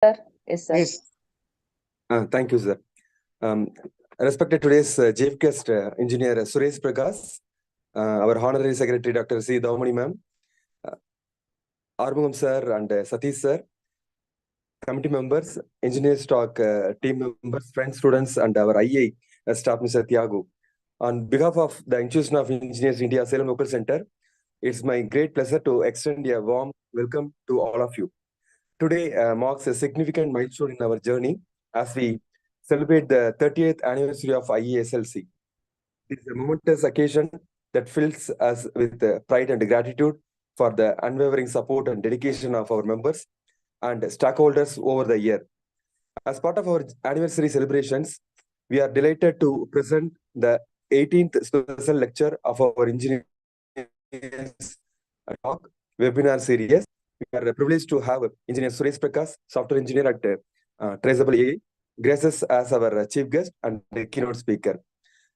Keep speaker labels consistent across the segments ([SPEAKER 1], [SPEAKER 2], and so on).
[SPEAKER 1] Sir. Yes, sir.
[SPEAKER 2] Yes.
[SPEAKER 3] Thank you, sir. Um, Respected today's chief guest, Engineer Suresh Prakash, our Honorary Secretary, Dr. C. Daumani ma'am, Armugam sir and Satish sir, committee members, engineers talk, team members, friends, students, and our IEI staff, Mr. Thiago. On behalf of the Institution of Engineers India Salem Local Center, it's my great pleasure to extend a warm welcome to all of you. Today marks a significant milestone in our journey as we celebrate the 30th anniversary of IEI SLC. It is a momentous occasion that fills us with pride and gratitude for the unwavering support and dedication of our members and stakeholders over the year. As part of our anniversary celebrations, we are delighted to present the 18th special lecture of our engineers talk webinar series. We are privileged to have Engineer Suresh Prakash, software engineer at Traceable AI, graces as our chief guest and keynote speaker.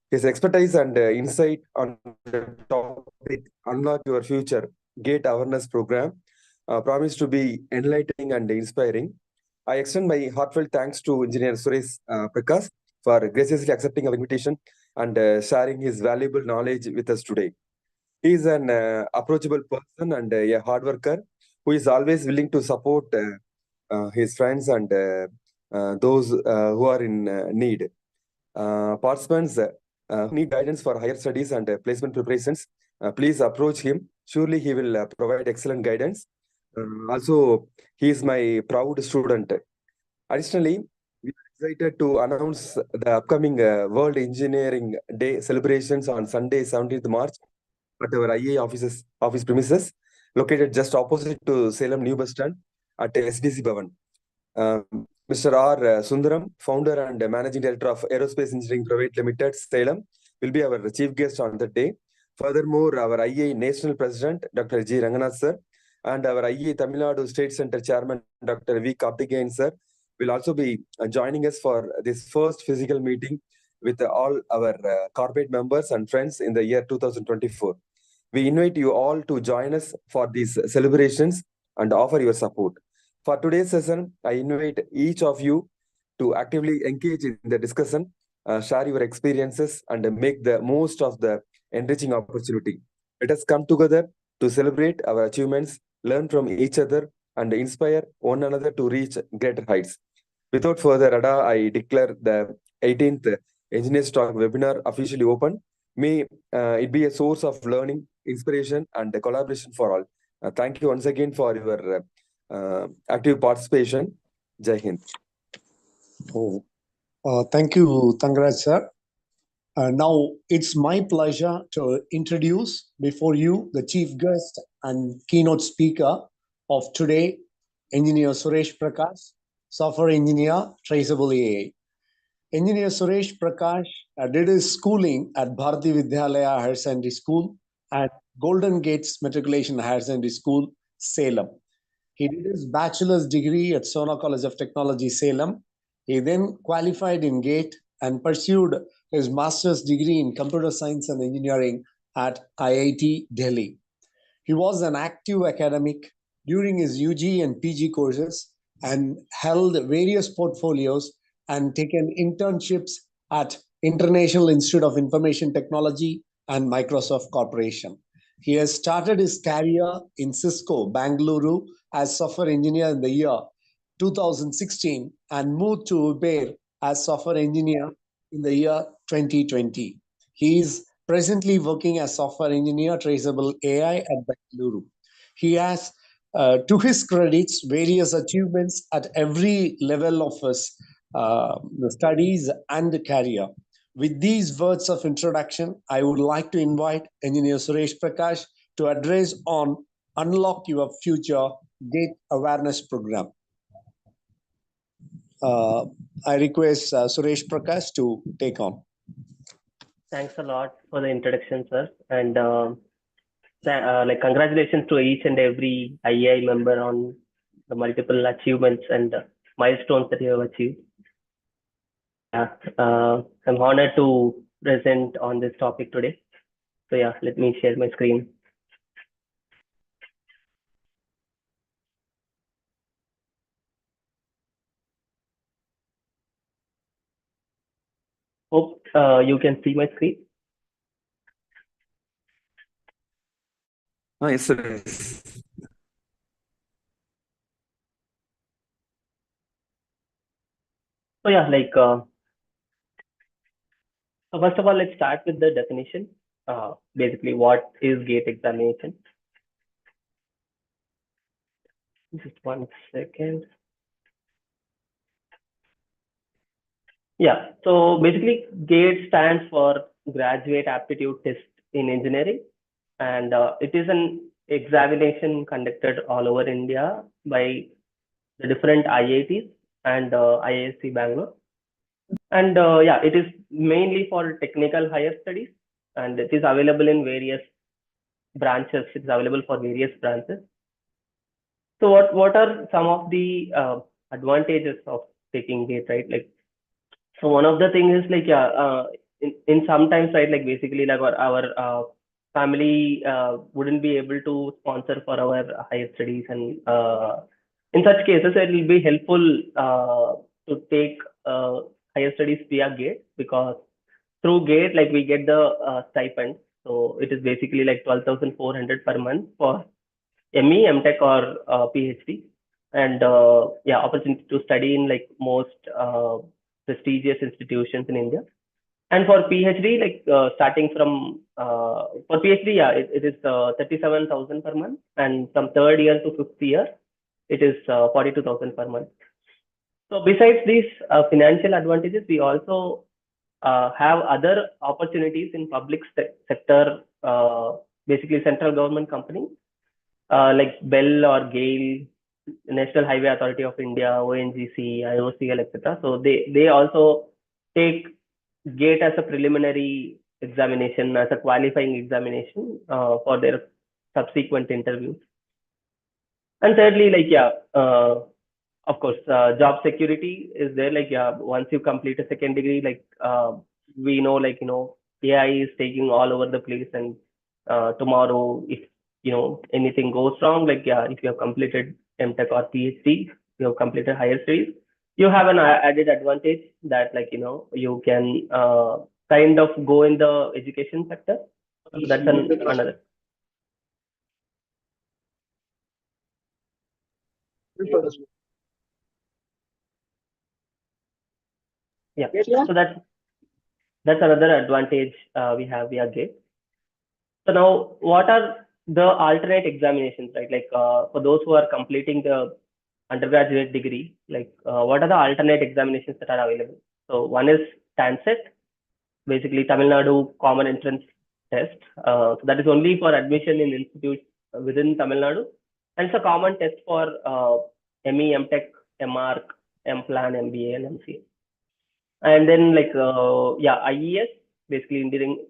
[SPEAKER 3] His expertise and insight on the topic Unlock Your Future Gate Awareness Program promise to be enlightening and inspiring. I extend my heartfelt thanks to Engineer Suresh Prakash for graciously accepting our invitation and sharing his valuable knowledge with us today. He is an approachable person and a hard worker who is always willing to support his friends and those who are in need. Participants need guidance for higher studies and placement preparations. Please approach him. Surely he will provide excellent guidance. Also, he is my proud student. Additionally, we are excited to announce the upcoming World Engineering Day celebrations on Sunday, 17th March at our IA office premises, located just opposite to Salem New Bus Stand at SDC Bhavan. Mr. R. Sundaram, founder and managing director of Aerospace Engineering Private Limited, Salem, will be our chief guest on that day. Furthermore, our IEI National President, Dr. G. Ranganath sir, and our IEI Tamil Nadu State Center Chairman, Dr. V. Karthikeyan sir, will also be joining us for this first physical meeting with all our corporate members and friends in the year 2024. We invite you all to join us for these celebrations and offer your support. For today's session, I invite each of you to actively engage in the discussion, share your experiences, and make the most of the enriching opportunity. Let us come together to celebrate our achievements, learn from each other, and inspire one another to reach greater heights. Without further ado, I declare the 18th Engineers Talk webinar officially open. May it be a source of learning, inspiration, and collaboration for all. Thank you once again for your active participation. Jai Hind.
[SPEAKER 2] Thank you, Tangraj sir. Now, it's my pleasure to introduce before you the chief guest and keynote speaker of today, Engineer Suresh Prakash, software engineer, Traceable AI. Engineer Suresh Prakash did his schooling at Bharati Vidyalaya Higher Secondary School and Golden Gates Matriculation Higher Secondary School, Salem. He did his bachelor's degree at Sona College of Technology, Salem. He then qualified in GATE and pursued his master's degree in computer science and engineering at IIT Delhi. He was an active academic during his UG and PG courses and held various portfolios and taken internships at International Institute of Information Technology and Microsoft Corporation. He has started his career in Cisco, Bangalore, as software engineer in the year 2016 and moved to Uber as software engineer in the year 2020. He is presently working as software engineer Traceable AI at Bangalore. He has, to his credits, various achievements at every level of his studies and career. With these words of introduction, I would like to invite Engineer Suresh Prakash to address on Unlock Your Future Gate Awareness Program. I request Suresh Prakash to take on.
[SPEAKER 4] Thanks a lot for the introduction, sir. And congratulations to each and every IEI member on the multiple achievements and milestones that you have achieved. I'm honored to present on this topic today. So yeah, let me share my screen. you can see my screen.
[SPEAKER 3] Yes, sir.
[SPEAKER 4] So yeah, so first of all, let's start with the definition. Basically, what is gate examination? Just 1 second. Yeah, so basically, GATE stands for Graduate Aptitude Test in Engineering, and it is an examination conducted all over India by the different IITs and IISc Bangalore. And yeah, it is mainly for technical higher studies, and it is available in various branches. It's available for various branches. So what are some of the advantages of taking GATE, right? Like, so one of the things is like, yeah, in sometimes, right, like basically like our family wouldn't be able to sponsor for our higher studies, and in such cases it will be helpful to take higher studies via GATE, because through GATE, like we get the stipend. So it is basically like 12,400 per month for ME, MTech, or PhD, and yeah, opportunity to study in like most prestigious institutions in India. And for PhD, like starting from for PhD, yeah, it is 37,000 per month, and from third year to fifth year, it is 42,000 per month. So besides these financial advantages, we also have other opportunities in public sector, basically central government companies like Bell or GAIL, National Highway Authority of India, ONGC, IOCL, etc. So they also take GATE as a preliminary examination, as a qualifying examination for their subsequent interviews. And thirdly, like, yeah, of course, job security is there. Like, yeah, once you complete a second degree, like we know, like, AI is taking all over the place, and tomorrow, if anything goes wrong, like, yeah, if you have completed MTech or PhD, you have completed higher studies, you have an added advantage that, like, you can kind of go in the education sector. So that's another. Yeah, so that's another advantage we have via GATE. So now, what are the alternate examinations, right? Like for those who are completing the undergraduate degree, like what are the alternate examinations that are available? So one is TANSET, basically Tamil Nadu Common Entrance Test. So that is only for admission in institutes within Tamil Nadu, and it's a common test for ME, MTech, MArch, MPlan, MBA, and MCA. And then like yeah, IES, basically Indian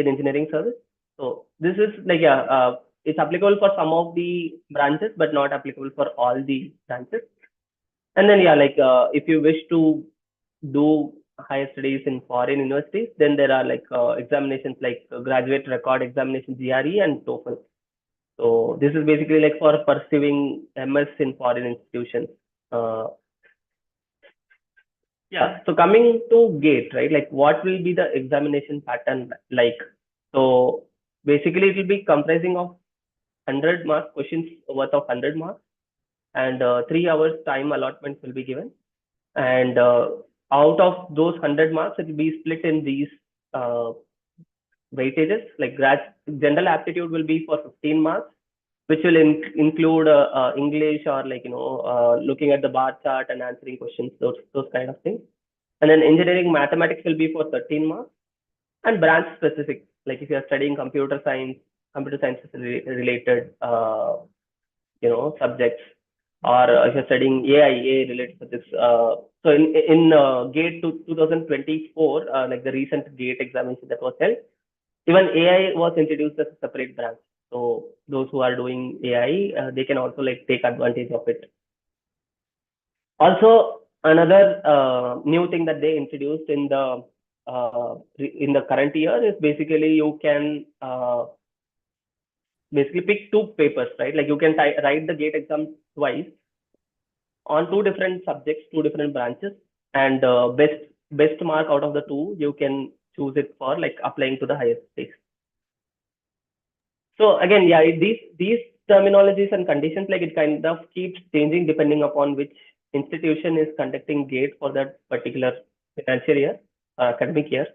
[SPEAKER 4] Engineering Service. So this is like, yeah, it's applicable for some of the branches, but not applicable for all the branches. And then, yeah, like if you wish to do higher studies in foreign universities, then there are like examinations like graduate record examination, GRE, and TOEFL. So this is basically like for pursuing MS in foreign institutions. Yeah, so coming to GATE, right? Like, what will be the examination pattern like? So basically, it will be comprising of 100 mark questions worth of 100 marks, and 3 hours time allotment will be given. And out of those 100 marks, it will be split in these weightages. Like general aptitude will be for 15 marks, which will include English, or like looking at the bar chart and answering questions, those kind of things. And then engineering mathematics will be for 13 marks, and branch specific, like if you are studying computer science related subjects, or if you're studying AI related subjects. So in GATE 2024, like the recent GATE examination that was held, even AI was introduced as a separate branch. So those who are doing AI, they can also like take advantage of it. Also, another new thing that they introduced in the current year is basically you can basically pick two papers, right? Like you can write the GATE exam twice on two different subjects, two different branches, and best best mark out of the two, you can choose it for like applying to the higher stakes. So again, yeah, these terminologies and conditions, like it kind of keeps changing depending upon which institution is conducting GATE for that particular financial year, academic year.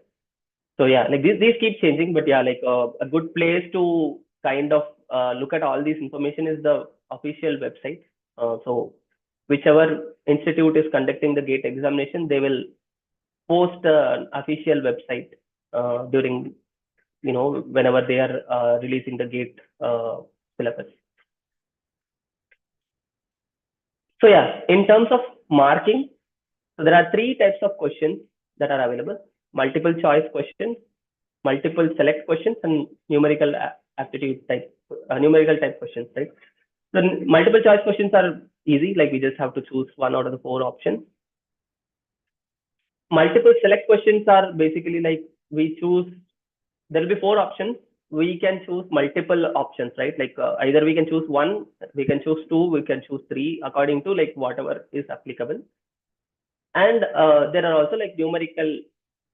[SPEAKER 4] So yeah, like these keep changing, but yeah, like a good place to kind of look at all these information is the official website. So whichever institute is conducting the GATE examination, they will post an official website during, whenever they are releasing the GATE syllabus. So yeah, in terms of marking, so there are 3 types of questions that are available: multiple choice questions, multiple select questions, and numerical aptitude type, numerical type questions, right? So multiple choice questions are easy, like we just have to choose one out of the 4 options. Multiple select questions are basically like we choose, there will be 4 options. We can choose multiple options, right? Like either we can choose 1, we can choose 2, we can choose 3, according to like whatever is applicable. And there are also like numerical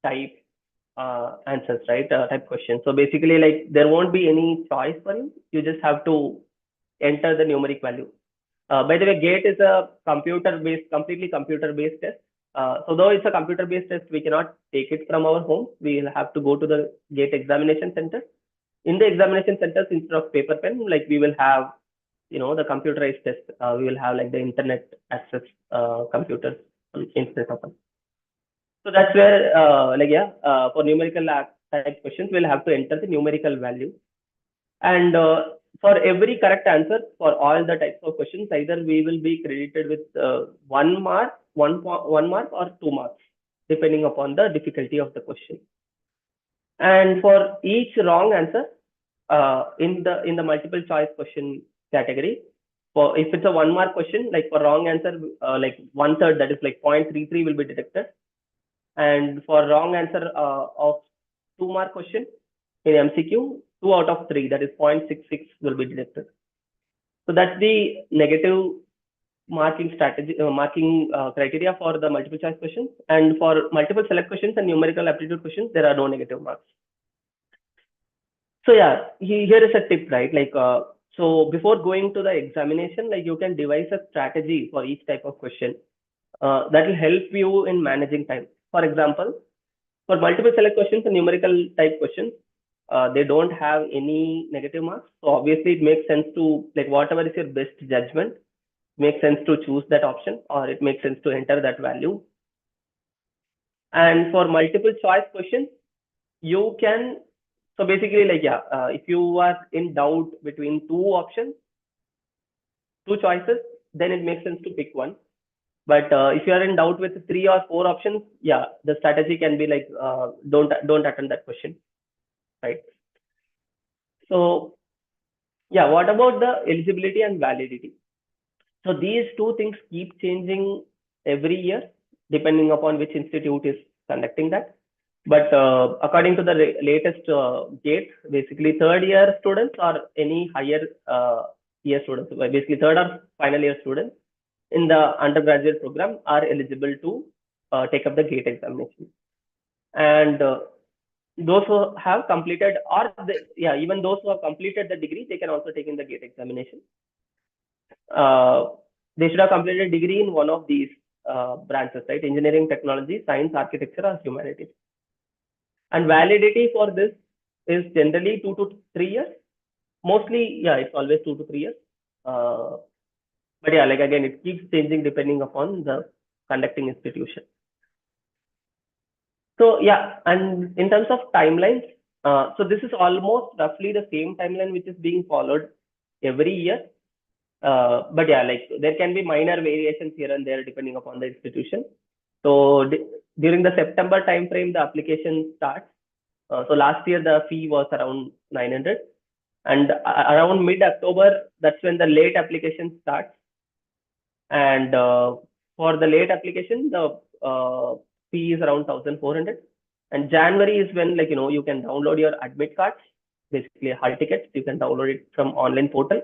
[SPEAKER 4] type answers, right? Type questions. So basically, like there won't be any choice for you. You just have to enter the numeric value. By the way, GATE is a completely computer-based test. So though it's a computer-based test, we cannot take it from our home. We will have to go to the GATE examination center. In the examination centers, instead of paper pen, like we will have, the computerized test. We will have like the internet access computers instead of them. So that's where, for numerical type questions, we'll have to enter the numerical value. And for every correct answer for all the types of questions, either we will be credited with 1 mark, 1 mark, or 2 marks, depending upon the difficulty of the question. And for each wrong answer in the multiple choice question category, for if it's a 1 mark question, like for wrong answer, like 1/3, that is like 0.33 will be deducted. And for wrong answer of 2 mark question in MCQ, 2 out of 3, that is 0.66 will be deducted. So that's the negative marking strategy, criteria for the multiple choice questions. And for multiple select questions and numerical aptitude questions, there are no negative marks. So yeah, here is a tip, right? Like, so before going to the examination, like you can devise a strategy for each type of question that will help you in managing time. For example, for multiple select questions and numerical type questions, they don't have any negative marks. So obviously it makes sense to, like, whatever is your best judgment, makes sense to choose that option, or it makes sense to enter that value. And for multiple choice questions, you can, so basically like, if you are in doubt between 2 options, 2 choices, then it makes sense to pick one. But if you are in doubt with 3 or 4 options, yeah, the strategy can be like, don't attempt that question, right? So yeah, what about the eligibility and validity? So these 2 things keep changing every year, depending upon which institute is conducting that. But according to the latest GATE, basically 3rd year students or any higher year students, basically 3rd or final year students in the undergraduate program are eligible to take up the GATE examination. And those who have completed, or even those who have completed the degree, they can also take in the GATE examination. They should have completed a degree in one of these branches, right? Engineering, technology, science, architecture, or humanities. And validity for this is generally 2 to 3 years. Mostly, yeah, it's always 2 to 3 years. But yeah, like again, it keeps changing depending upon the conducting institution. So yeah, and in terms of timelines, so this is almost roughly the same timeline which is being followed every year. But yeah, like there can be minor variations here and there depending upon the institution. So during the September timeframe, the application starts. So last year the fee was around 900, and around mid-October, that's when the late application starts. And for the late application, the fee is around 1,400. And January is when, like, you can download your admit cards, basically hall tickets. You can download it from online portal.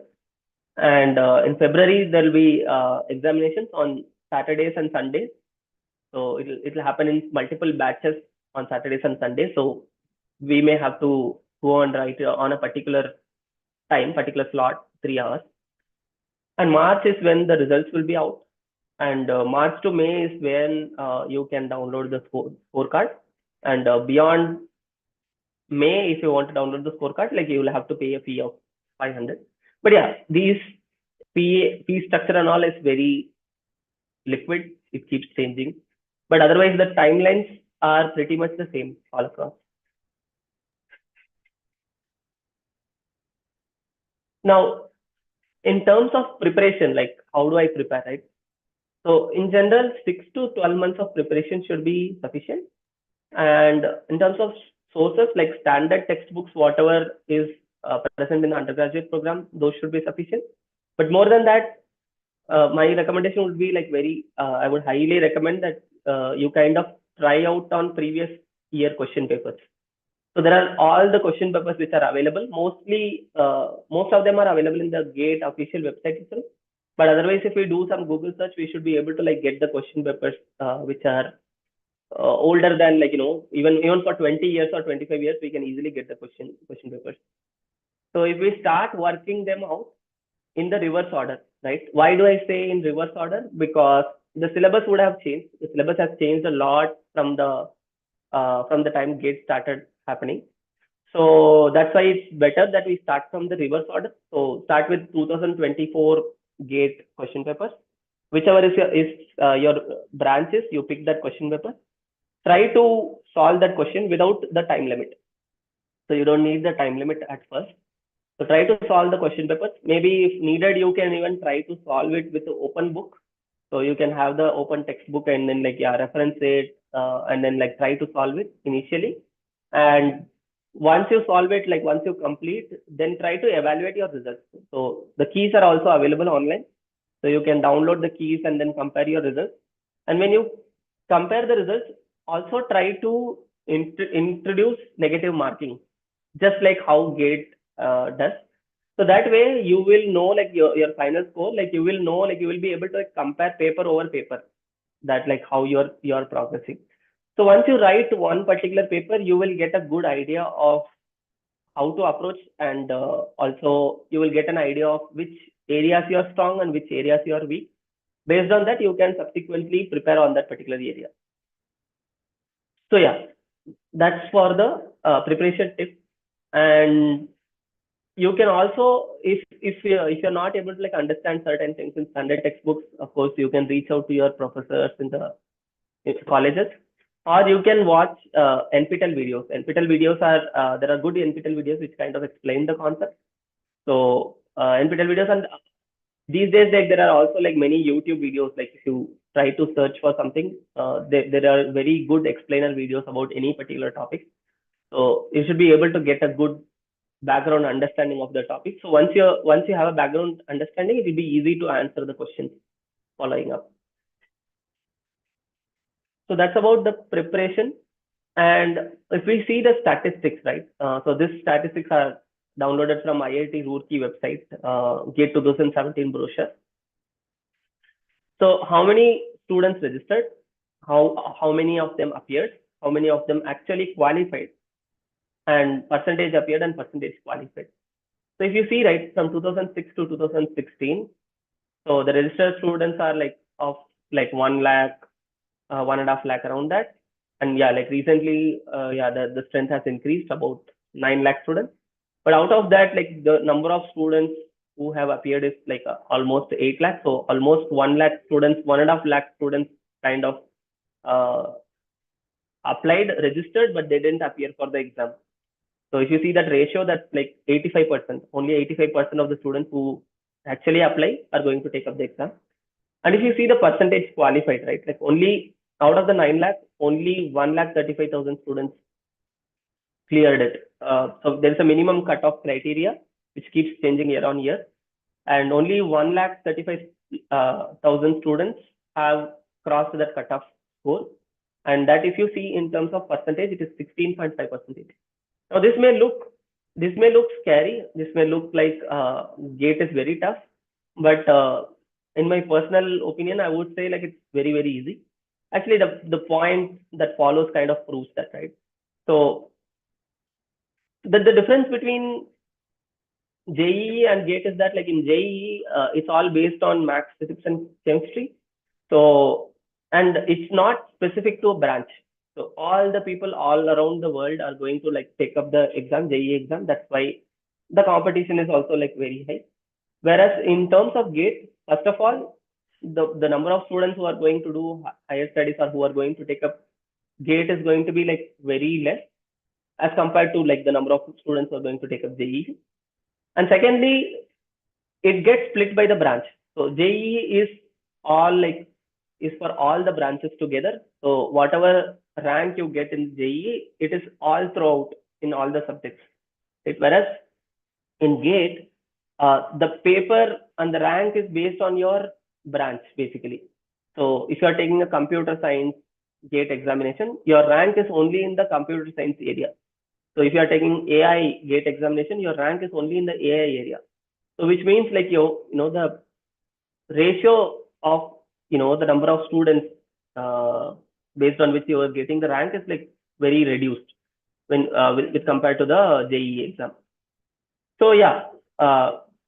[SPEAKER 4] And in February, there will be examinations on Saturdays and Sundays. So it'll happen in multiple batches on Saturdays and Sundays. So we may have to go and write on a particular time, particular slot, 3 hours. And March is when the results will be out. And March to May is when you can download the scorecard. And beyond May, if you want to download the scorecard, like you will have to pay a fee of 500. But yeah, these fee structure and all is very liquid. It keeps changing. But otherwise, the timelines are pretty much the same all across. Now, in terms of preparation, like how do I prepare, right? So in general, 6 to 12 months of preparation should be sufficient. And in terms of sources, like standard textbooks, whatever is present in the undergraduate program, those should be sufficient. But more than that, my recommendation would be like I would highly recommend that you kind of try out on previous year question papers. So there are all the question papers which are available. Mostly, most of them are available in the GATE official website itself. But otherwise, if we do some Google search, we should be able to like get the question papers which are older than like, even for 20 years or 25 years, we can easily get the question papers. So if we start working them out in the reverse order, right? Why do I say in reverse order? Because the syllabus would have changed. The syllabus has changed a lot from the time GATE started happening. So that's why it's better that we start from the reverse order. So start with 2024 GATE question papers. Whichever is your branches, you pick that question paper. Try to solve that question without the time limit. So you don't need the time limit at first. So try to solve the question papers. Maybe if needed, you can even try to solve it with the open book. So you can have the open textbook and then reference it and then try to solve it initially. And once you solve it, once you complete, then try to evaluate your results. So the keys are also available online. So you can download the keys and then compare your results. And when you compare the results, also try to introduce negative marking, just like how GATE does. So that way you will know your final score, you will know, you will be able to compare paper over paper, that how you're progressing. So once you write one particular paper, you will get a good idea of how to approach, and also you will get an idea of which areas you are strong and which areas you are weak. Based on that, you can subsequently prepare on that particular area. So yeah, that's for the preparation tip. And you can also, if you're not able to understand certain things in standard textbooks, of course, you can reach out to your professors in the colleges, or you can watch NPTEL videos. NPTEL videos are, there are good NPTEL videos which kind of explain the concept. So NPTEL videos, and these days there are also many YouTube videos. If you try to search for something, there are very good explainer videos about any particular topic. So you should be able to get a good background understanding of the topic. So once you have a background understanding, it will be easy to answer the questions following up. So that's about the preparation. And if we see the statistics, right? So these statistics are downloaded from IIT Roorkee website, GATE 2017 brochure. So how many students registered? How many of them appeared? How many of them actually qualified? And percentage appeared and percentage qualified. So if you see, right, from 2006 to 2016, so the registered students are of 1 lakh, 1.5 lakh, around that. And yeah, recently, the strength has increased about 9 lakh students. But out of that, the number of students who have appeared is almost 8 lakh. So almost 1 lakh students, 1.5 lakh students kind of applied, registered, but they didn't appear for the exam. So if you see that ratio, that's 85%. Only 85% of the students who actually apply are going to take up the exam. And if you see the percentage qualified, right, only out of the 9 lakh, only 1,35,000 students cleared it. So there's a minimum cutoff criteria which keeps changing year on year, and only 1,35,000 students have crossed that cutoff score. And that, if you see in terms of percentage, it is 16.5%. Now this may look scary. This may look like GATE is very tough, but in my personal opinion, I would say it's very, very easy. actually the point that follows kind of proves that, right? So the difference between JEE and GATE is that, like, in JEE, it's all based on maths, physics, and chemistry. So, and it's not specific to a branch. So all the people all around the world are going to like take up the exam, JEE exam. That's why the competition is also like very high. Whereas in terms of GATE, first of all, the number of students who are going to do higher studies or who are going to take up GATE is going to be like very less as compared to like the number of students who are going to take up JEE. And secondly, it gets split by the branch. So JEE is all like is for all the branches together. So whatever rank you get in JEE, it is all throughout in all the subjects. Right? Whereas in GATE, the paper and the rank is based on your branch basically. So if you are taking a computer science GATE examination, your rank is only in the computer science area. So if you are taking AI GATE examination, your rank is only in the AI area. So which means like the ratio of the number of students based on which you are getting the rank is like very reduced when with compared to the JEE exam. So yeah,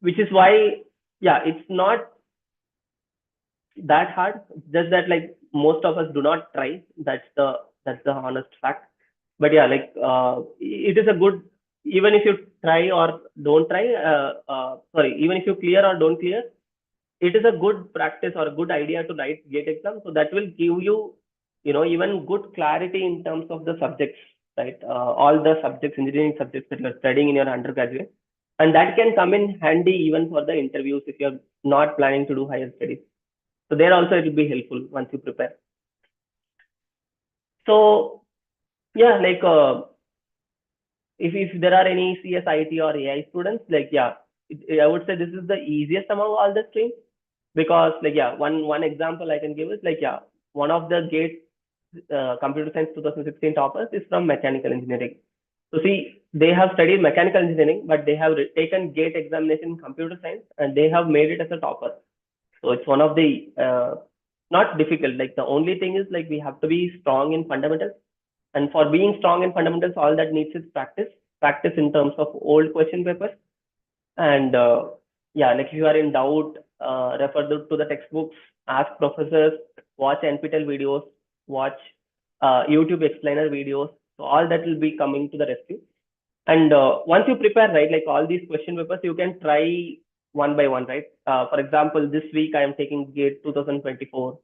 [SPEAKER 4] which is why it's not that hard. Just that like most of us do not try. That's the honest fact. But yeah, like it is a good, even if you try or don't try. Even if you clear or don't clear, it is a good practice or a good idea to write GATE exam. So that will give you, even good clarity in terms of the subjects, right? All the subjects, engineering subjects that you're studying in your undergraduate. And that can come in handy even for the interviews if you're not planning to do higher studies. So there also it will be helpful once you prepare. So yeah, like if there are any CSIT or AI students, like I would say this is the easiest among all the streams, because like one example I can give is like one of the GATE computer science 2016 toppers is from mechanical engineering. So see, they have studied mechanical engineering, but they have taken GATE examination in computer science and they have made it as a topper. So it's one of the not difficult. Like the only thing is like we have to be strong in fundamentals. And for being strong in fundamentals, all that needs is practice. Practice in terms of old question papers. And like if you are in doubt, refer to the textbooks, ask professors, watch NPTEL videos, watch YouTube explainer videos. So all that will be coming to the rescue. And once you prepare, right, like all these question papers, you can try one by one, right? For example, this week I am taking GATE 2024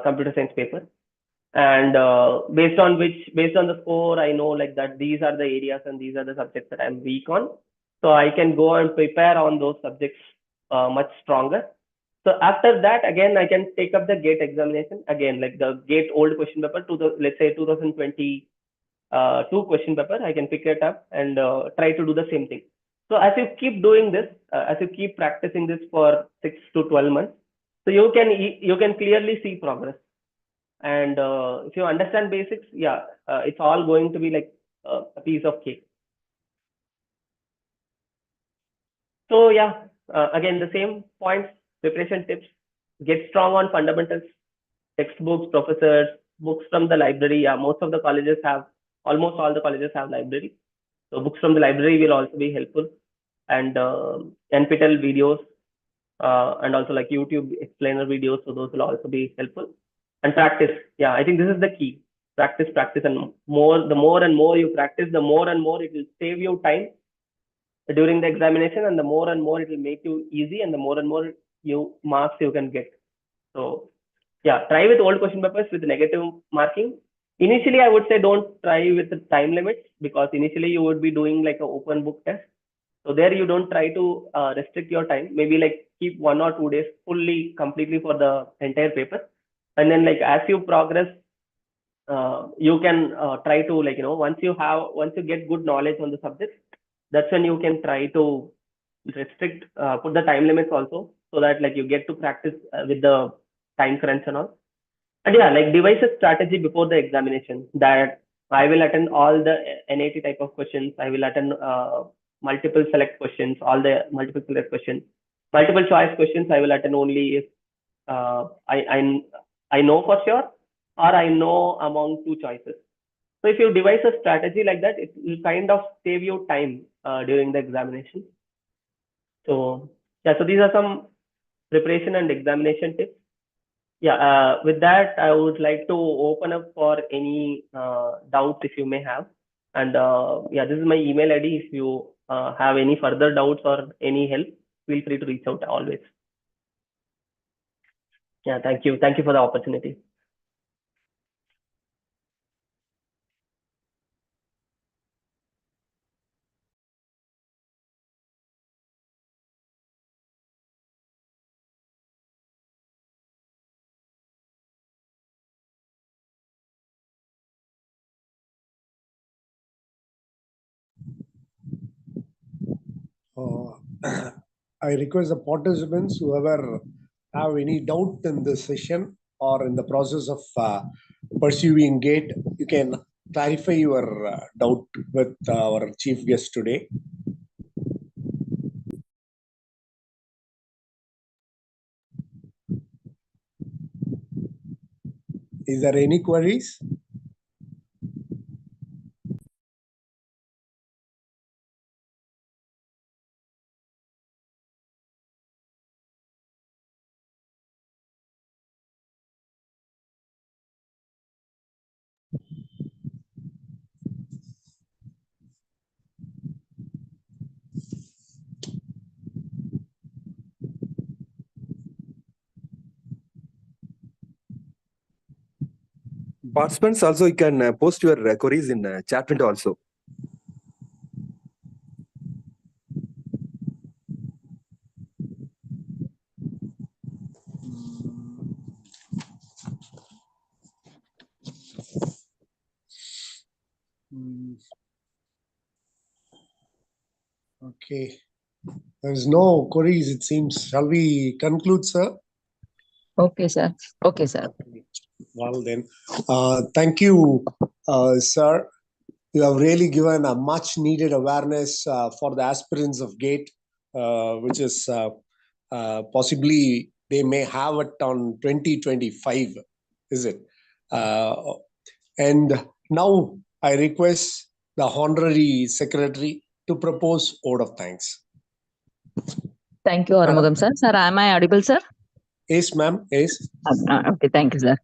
[SPEAKER 4] computer science paper. And based on the score, I know like that these are the areas and these are the subjects that I'm weak on. So I can go and prepare on those subjects much stronger. So after that, again, I can take up the GATE examination again, like the GATE old question paper to the, let's say 2022 question paper, I can pick it up and try to do the same thing. So as you keep doing this, as you keep practicing this for 6 to 12 months, so you can clearly see progress. And if you understand basics, it's all going to be like a piece of cake. So again, the same points, preparation tips: get strong on fundamentals, textbooks, professors, books from the library. Most of the colleges have, almost all the colleges have library. So books from the library will also be helpful, and NPTEL videos, and also like YouTube explainer videos. So those will also be helpful. And practice. I think this is the key. Practice, and more. The more and more you practice, the more and more it will save you time during the examination, and the more and more it will make you easy, and the more and more marks you can get. So try with old question papers with negative marking. Initially, I would say don't try with the time limits, because initially you would be doing like an open book test. So there you don't try to restrict your time. Maybe like keep 1 or 2 days completely for the entire paper. And then like as you progress, you can try to like, once you get good knowledge on the subject, that's when you can try to restrict, put the time limits also, so that like you get to practice with the time crunch and all. And like devise a strategy before the examination, that I will attend all the NAT type of questions. I will attend multiple select questions, all the multiple select questions. Multiple choice questions I will attend only if I know for sure. or I know among two choices. So if you devise a strategy like that, it will kind of save you time during the examination. So yeah, so these are some preparation and examination tips. Yeah, with that, I would like to open up for any doubts if you may have. And yeah, this is my email ID. If you have any further doubts or any help, feel free to reach out always. Yeah, thank you. Thank you for the opportunity.
[SPEAKER 2] I request the participants, whoever have any doubt in this session or in the process of pursuing GATE, you can clarify your doubt with our chief guest today. Is there any queries?
[SPEAKER 3] Participants also, you can post your queries in chat window also.
[SPEAKER 2] Okay. There's no queries, it seems. Shall we conclude, sir?
[SPEAKER 1] Okay, sir. Okay, sir.
[SPEAKER 2] Well, then, thank you, sir. You have really given a much needed awareness for the aspirants of GATE, which is possibly they may have it on 2025, is it? And now I request the Honorary Secretary to propose vote of thanks.
[SPEAKER 1] Thank you, Arumugam, sir. Sir, am I audible, sir?
[SPEAKER 2] Yes, ma'am. Yes.
[SPEAKER 1] Okay, thank you, sir.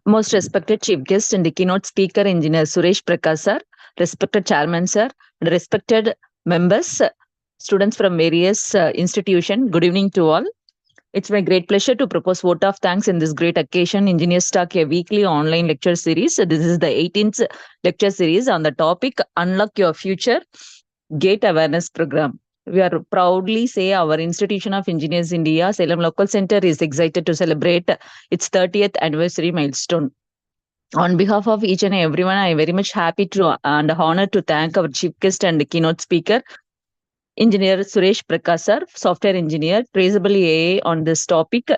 [SPEAKER 1] Most respected chief guest and the keynote speaker, Engineer Suresh Prakash, sir. Respected chairman, sir. And respected members, students from various institutions. Good evening to all. It's my great pleasure to propose vote of thanks in this great occasion, Engineers Talk, a weekly online lecture series. This is the 18th lecture series on the topic Unlock Your Future GATE Awareness Program. We are proudly say our Institution of Engineers India, Salem Local Center is excited to celebrate its 30th anniversary milestone. On behalf of each and everyone, I am very much happy to and honored to thank our chief guest and keynote speaker, Engineer Suresh Prakash, sir, software engineer, traceable AI on this topic,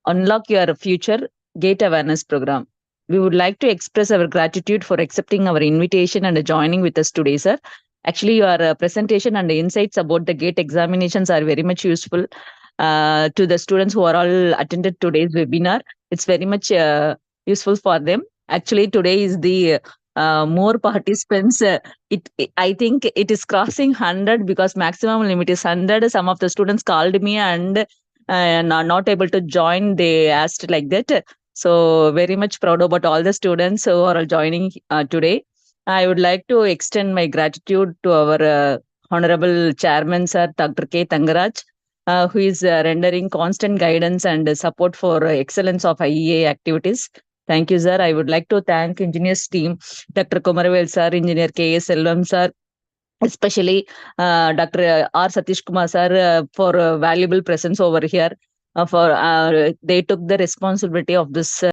[SPEAKER 1] Unlock Your Future GATE Awareness Program. We would like to express our gratitude for accepting our invitation and joining with us today, sir. Actually, your presentation and the insights about the GATE examinations are very much useful to the students who are all attended today's webinar. It's very much useful for them. Actually, today is the more participants. I think it is crossing 100 because maximum limit is 100. Some of the students called me and not able to join. They asked like that. So very much proud about all the students who are joining today. I would like to extend my gratitude to our Honorable Chairman, Sir Dr. K. Tangaraj, who is rendering constant guidance and support for excellence of IEA activities. Thank you, sir. I would like to thank engineers team, Dr. Kumaravel, sir, Engineer K.S. Selvam, sir, especially Dr. R. Satish Kumar, sir, for valuable presence over here. They took the responsibility of this